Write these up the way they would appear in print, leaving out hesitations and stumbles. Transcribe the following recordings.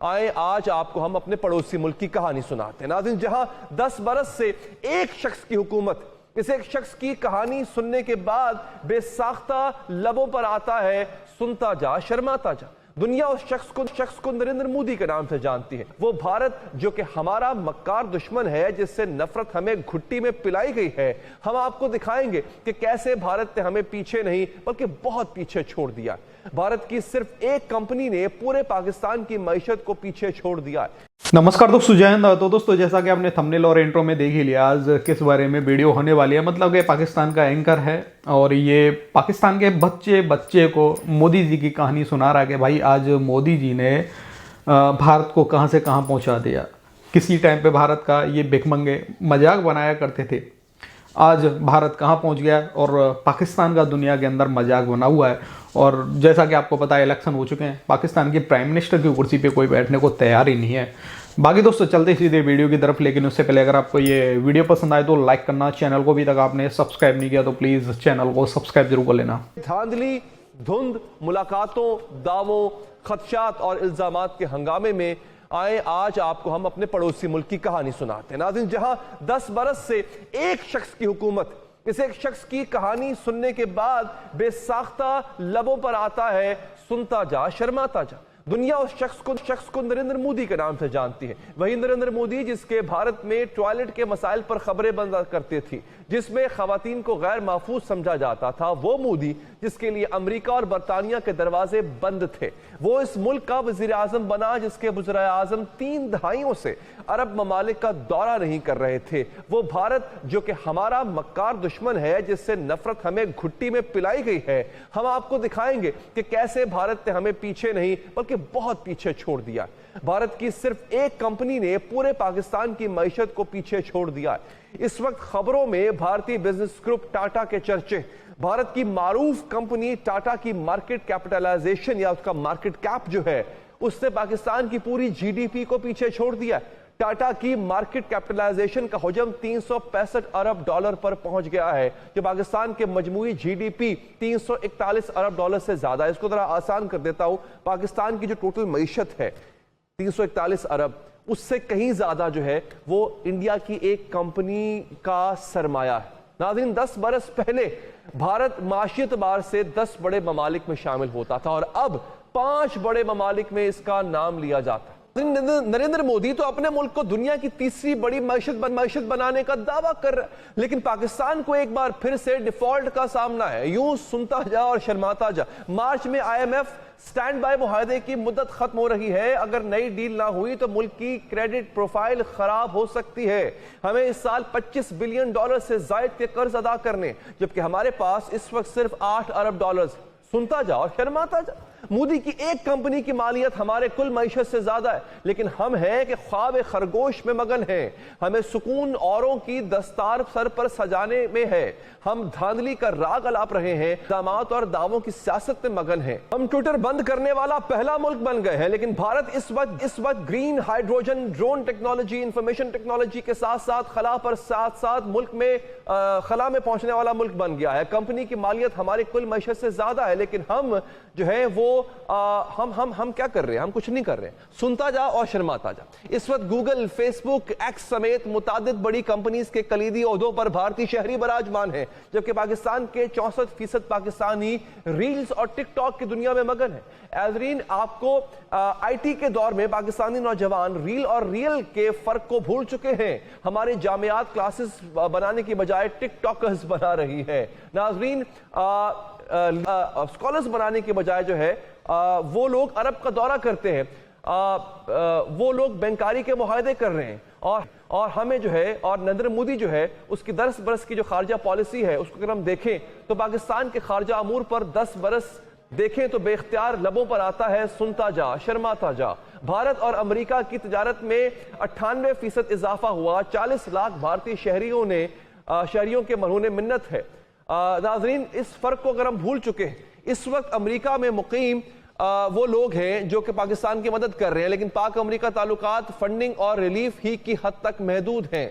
आए आज आपको हम अपने पड़ोसी मुल्क की कहानी सुनाते हैं। नाज़रीन, जहां 10 बरस से एक शख्स की हुकूमत, इस एक शख्स की कहानी सुनने के बाद बेसाख्ता लबों पर आता है, सुनता जा शर्माता जा। दुनिया उस शख्स को नरेंद्र मोदी के नाम से जानती है। वो भारत जो कि हमारा मक्कार दुश्मन है, जिससे नफरत हमें घुट्टी में पिलाई गई है। हम आपको दिखाएंगे कि कैसे भारत ने हमें पीछे नहीं बल्कि बहुत पीछे छोड़ दिया। भारत की सिर्फ एक कंपनी ने पूरे पाकिस्तान की मईशत को पीछे छोड़ दिया। नमस्कार दोस्तों, जय हिंद। तो दोस्तों, जैसा कि आपने थंबनेल और इंट्रो में देख ही लिया, आज किस बारे में वीडियो होने वाली है। मतलब कि पाकिस्तान का एंकर है और ये पाकिस्तान के बच्चे को मोदी जी की कहानी सुना रहा है कि भाई आज मोदी जी ने भारत को कहां से कहां पहुंचा दिया। किसी टाइम पे भारत का ये भिखमंगे मजाक बनाया करते थे, आज भारत कहां पहुंच गया और पाकिस्तान का दुनिया के अंदर मजाक बना हुआ है। और जैसा कि आपको पता है, इलेक्शन हो चुके हैं, पाकिस्तान की प्राइम मिनिस्टर की कुर्सी पे कोई बैठने को तैयार ही नहीं है। बाकी दोस्तों, चलते सीधे वीडियो की तरफ। लेकिन उससे पहले अगर आपको ये वीडियो पसंद आए तो लाइक करना, चैनल को भी तक आपने सब्सक्राइब नहीं किया तो प्लीज़ चैनल को सब्सक्राइब जरूर कर लेना। धांधली, धुंध, मुलाकातों, दावों, खदशात और इल्जामात के हंगामे में आए आज आपको हम अपने पड़ोसी मुल्क की कहानी सुनाते हैं। नाज़रीन, जहां 10 बरस से एक शख्स की हुकूमत, इस एक शख्स की कहानी सुनने के बाद बेसाख्ता लबों पर आता है, सुनता जा शर्माता जा। दुनिया उस शख्स को नरेंद्र मोदी के नाम से जानती है। वही नरेंद्र मोदी जिसके भारत में टॉयलेट के मसाइल पर खबरें बंद करते थी, जिसमें खवातीन को गैर महफूज समझा जाता था। वो मोदी जिसके लिए अमेरिका और बरतानिया के दरवाजे बंद थे। वो इस मुल्क का वजीर आजम बना जिसके वज़ीर आजम 3 दहाइयों से अरब ममालिक का दौरा नहीं कर रहे थे। वो भारत जो कि हमारा मक्कार दुश्मन है, जिससे नफरत हमें घुट्टी में पिलाई गई है। हम आपको दिखाएंगे कि कैसे भारत ने हमें पीछे नहीं बल्कि बहुत पीछे छोड़ दिया। भारत की सिर्फ एक कंपनी ने पूरे पाकिस्तान की मईशत को पीछे छोड़ दिया। इस वक्त खबरों में भारतीय बिजनेस ग्रुप टाटा के चर्चे। भारत की मारूफ कंपनी टाटा की मार्केट कैपिटलाइजेशन या उसका मार्केट कैप जो है, उसने पाकिस्तान की पूरी जीडीपी को पीछे छोड़ दिया। टाटा की मार्केट कैपिटलाइजेशन का हजम 365 अरब डॉलर पर पहुंच गया है, जो पाकिस्तान के मजमूई जीडीपी 341 अरब डॉलर से ज्यादा है। इसको जरा आसान कर देता हूं, पाकिस्तान की जो टोटल मईशत है 341 अरब, उससे कहीं ज्यादा जो है वो इंडिया की एक कंपनी का सरमाया है। नाज़रीन, 10 बरस पहले भारत माशी एतबार से 10 बड़े ममालिक में शामिल होता था और अब 5 बड़े ममालिक में इसका नाम लिया जाता है। नरेंद्र मोदी तो अपने मुल्क को दुनिया की तीसरी बड़ी मईशत बनाने का दावा कर रहा है, लेकिन पाकिस्तान को एक बार फिर से डिफॉल्ट का सामना है। यूं सुनता जा और शर्माता जा। मार्च में IMF स्टैंड बाय मुआहदे की मुद्दत खत्म हो रही है। अगर नई डील ना हुई तो मुल्क की क्रेडिट प्रोफाइल खराब हो सकती है। हमें इस साल 25 बिलियन डॉलर से जायद के कर्ज अदा करने, जबकि हमारे पास इस वक्त सिर्फ 8 अरब डॉलर। सुनता जा और शर्माता जा। मोदी की एक कंपनी की मालियत हमारे कुल मईशत से ज्यादा है, लेकिन हम हैं कि ख्वाब खरगोश में मगन हैं। हमें सुकून औरों की दस्तार सर पर सजाने में है। हम धांधली का राग अलाप रहे हैं, दामात और दावों की सियासत में मगन हैं। हम ट्विटर बंद करने वाला पहला मुल्क बन गए हैं, लेकिन भारत इस वक्त green hydrogen, drone technology, information technology के साथ साथ खला पर साथ मुल्क में खला में पहुंचने वाला मुल्क बन गया है। कंपनी की मालियत हमारे कुल मईशत से ज्यादा है, लेकिन हम जो है वो हम क्या कर रहे हैं? हम कुछ नहीं कर रहे हैं। सुनता जा और शर्माता जा। इस वक्त गूगल, फेसबुक, एक्स समेत मुतादिद बड़ी कंपनीज के कलीदी ओहदों पर भारतीय शहरी बराजमान है, जबकि पाकिस्तान के 64% पाकिस्तानी रील्स और टिकटॉक की दुनिया में मगन है। नाज़रीन, आपको IT के दौर में पाकिस्तानी नौजवान रील और रियल के फर्क को भूल चुके हैं। हमारे जामियात क्लासेस बनाने की बजाय टिकटॉकर्स बना रही है। नाज़रीन, स्कॉलर्स बनाने की बजाय जो है वो लोग अरब का दौरा करते हैं, वो लोग बैंकारी के मुआहदे कर रहे हैं। और हमें जो है, और नरेंद्र मोदी जो है, उसकी 10 बरस की जो खारजा पॉलिसी है उसको अगर हम देखें तो पाकिस्तान के खारजा अमूर पर 10 बरस देखें तो बेख्तियार लबों पर आता है, सुनता जा शर्माता जा। भारत और अमेरिका की तजारत में 98% इजाफा हुआ। 40 लाख भारतीय शहरियों के मरहून मिन्नत है। नाज़रीन, इस फर्क को अगर हम भूल चुके हैं, इस वक्त अमेरिका में मुकीम वो लोग हैं जो कि पाकिस्तान की मदद कर रहे हैं, लेकिन पाक अमेरिका ताल्लुकात फंडिंग और रिलीफ ही की हद तक महदूद हैं।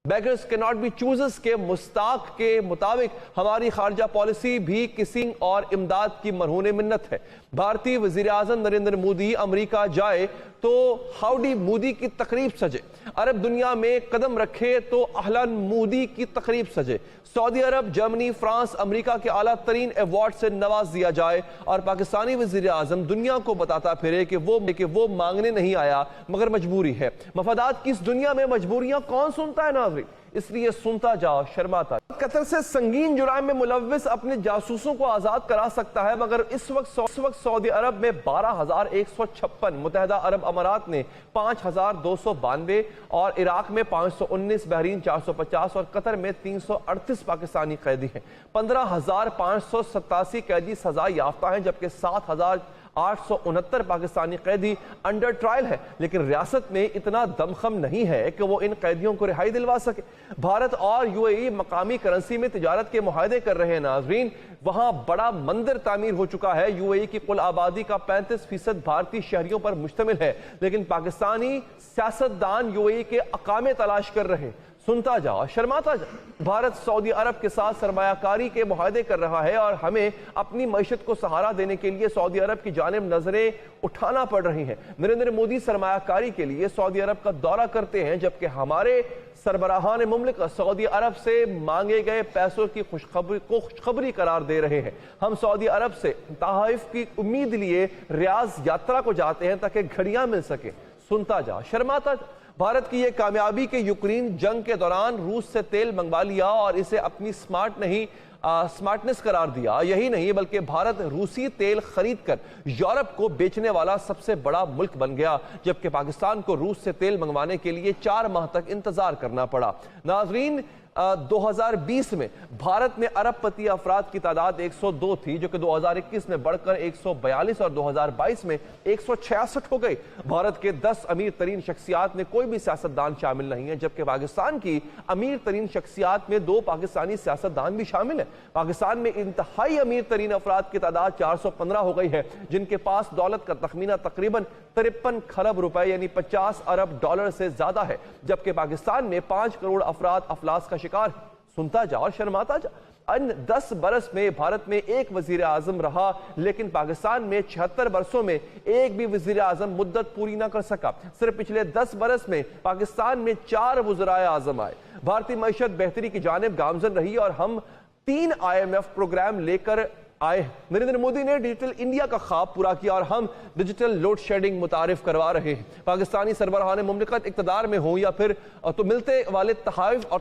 बेगर्स के नॉट बी चूजर्स के मुस्ताक के मुताबिक हमारी खारजा पॉलिसी भी किसी और इमदाद की मरहून मिन्नत है। भारतीय वजीर आजम नरेंद्र मोदी अमेरिका जाए तो हाउडी मोदी की तकरीब सजे, अरब दुनिया में कदम रखे तो अहलन मोदी की तकरीब सजे, सऊदी अरब, जर्मनी, फ्रांस, अमेरिका के आला तरीन अवार्ड से नवाज दिया जाए और पाकिस्तानी वजीर आजम दुनिया को बताता फिरे कि वो मांगने नहीं आया मगर मजबूरी है। मफादात की इस दुनिया में मजबूरियां कौन सुनता है नाज़रीन, इसलिए सुनता जाओ शर्माता। कतर से संगीन जुराइम में मुलव्विस अपने जासूसों को आजाद करा सकता है, मगर इस वक्त सऊदी अरब में 12,156, मुत्तहिदा अरब अमारात ने 5,292 और इराक में 519, बहरीन 450 और कतर में 338 पाकिस्तानी कैदी हैं। 15,587 कैदी सजा याफ्ता हैं, जबकि 7,869 पाकिस्तानी कैदी अंडर ट्रायल है, लेकिन रियासत में इतना दमखम नहीं है कि वो इन कैदियों को रिहाई दिलवा सके। भारत और यूएई मकामी करेंसी में तिजारत के मुआहदे कर रहे हैं नाजरीन। वहां बड़ा मंदिर तामीर हो चुका है। यूएई की कुल आबादी का 35% भारतीय शहरियों पर मुश्तमिल है, लेकिन पाकिस्तानी सियासतदान यूएई के अकामे तलाश कर रहे हैं। सुनता जाओ शर्माता जाओ। भारत सऊदी अरब के साथ सरमायाकारी के मुआहदे कर रहा है और हमें अपनी मईशत को सहारा देने के लिए सऊदी अरब की जानिब नजरें उठाना पड़ रही हैं। नरेंद्र मोदी सरमायाकारी के लिए सऊदी अरब का दौरा करते हैं, जबकि हमारे सरबराहान मुमलिक सऊदी अरब से मांगे गए पैसों की खुशखबरी करार दे रहे हैं। हम सऊदी अरब से तहफ़ की उम्मीद लिए रियाज यात्रा को जाते हैं ताकि घड़ियां मिल सके। सुनता जा शर्माता जा। भारत की यह कामयाबी के यूक्रेन जंग के दौरान रूस से तेल मंगवा लिया और इसे अपनी स्मार्टनेस करार दिया। यही नहीं बल्कि भारत रूसी तेल खरीद कर यूरोप को बेचने वाला सबसे बड़ा मुल्क बन गया, जबकि पाकिस्तान को रूस से तेल मंगवाने के लिए 4 माह तक इंतजार करना पड़ा। नाजरीन, 2020 में भारत में अरबपति अफराद की तादाद 102 थी, जो कि 2021 में बढ़कर 142 और 2022 में 166 हो गई। भारत के 10 अमीर तरीन शख्सियात में कोई भी सियासतदान शामिल नहीं है, जबकि पाकिस्तान की अमीर तरीन शख्सियात में 2 पाकिस्तानी सियासतदान भी शामिल है। पाकिस्तान में इंतहाई अमीर तरीन अफराद की तादाद 415 हो गई है, जिनके पास दौलत का तखमीना तकरीबन 53 खरब रुपए यानी 50 अरब डॉलर से ज्यादा है, जबकि पाकिस्तान में 5 करोड़ अफराद अफलास का शिकार। सुनता जा और शर्माता जा। इन 10 बरस में भारत में एक वजीर आजम रहा, लेकिन पाकिस्तान में 76 बरसों में एक भी वजीर आजम मुद्दत पूरी ना कर सका। सिर्फ पिछले 10 बरस में पाकिस्तान में 4 वज़राए आजम आए। भारतीय मईशत बेहतरी की जानिब गामजन रही और हम 3 IMF प्रोग्राम लेकर आए। नरेंद्र मोदी ने डिजिटल इंडिया का ख्वाब पूरा किया और हम डिजिटल लोड शेडिंग मुतारिफ करवा रहे हैं। पाकिस्तानी सरबराहान मुमलिकत इक़्तिदार में हो या फिर तो मिलते वाले तोहफे और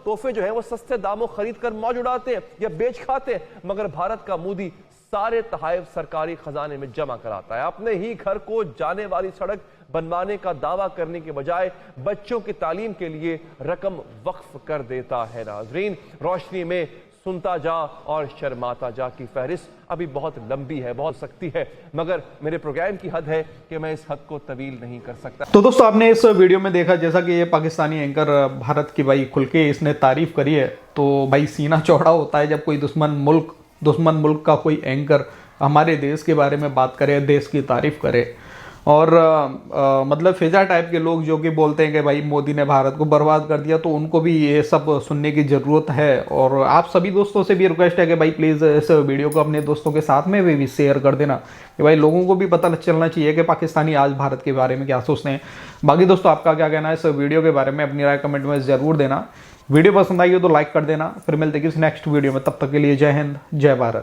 तोहफे जो है वो सस्ते दामों खरीद कर मौज उड़ाते हैं या बेच खाते हैं, मगर भारत का मोदी सारे तोहफे सरकारी खजाने में जमा कराता है। अपने ही घर को जाने वाली सड़क बनवाने का दावा करने के बजाय बच्चों की तालीम के लिए रकम वक्फ कर देता है। नाजरीन, रोशनी में सुनता जा और शर्माता जा की फहरिस्त अभी बहुत लंबी है, बहुत सख्ती है, मगर मेरे प्रोग्राम की हद है कि मैं इस हद को तवील नहीं कर सकता। तो दोस्तों, आपने इस वीडियो में देखा जैसा कि ये पाकिस्तानी एंकर भारत की भाई खुल के इसने तारीफ करी है। तो भाई सीना चौड़ा होता है जब कोई दुश्मन मुल्क का कोई एंकर हमारे देश के बारे में बात करे, देश की तारीफ करे। और मतलब फिजा टाइप के लोग जो कि बोलते हैं कि भाई मोदी ने भारत को बर्बाद कर दिया, तो उनको भी ये सब सुनने की ज़रूरत है। और आप सभी दोस्तों से भी रिक्वेस्ट है कि भाई प्लीज़ इस वीडियो को अपने दोस्तों के साथ में भी शेयर कर देना, कि भाई लोगों को भी पता चलना चाहिए कि पाकिस्तानी आज भारत के बारे में क्या सोचते हैं। बाकी दोस्तों, आपका क्या कहना है इस वीडियो के बारे में, अपनी राय कमेंट में ज़रूर देना। वीडियो पसंद आई हो तो लाइक कर देना। फिर मिलते हैं किसी नेक्स्ट वीडियो में, तब तक के लिए जय हिंद, जय भारत।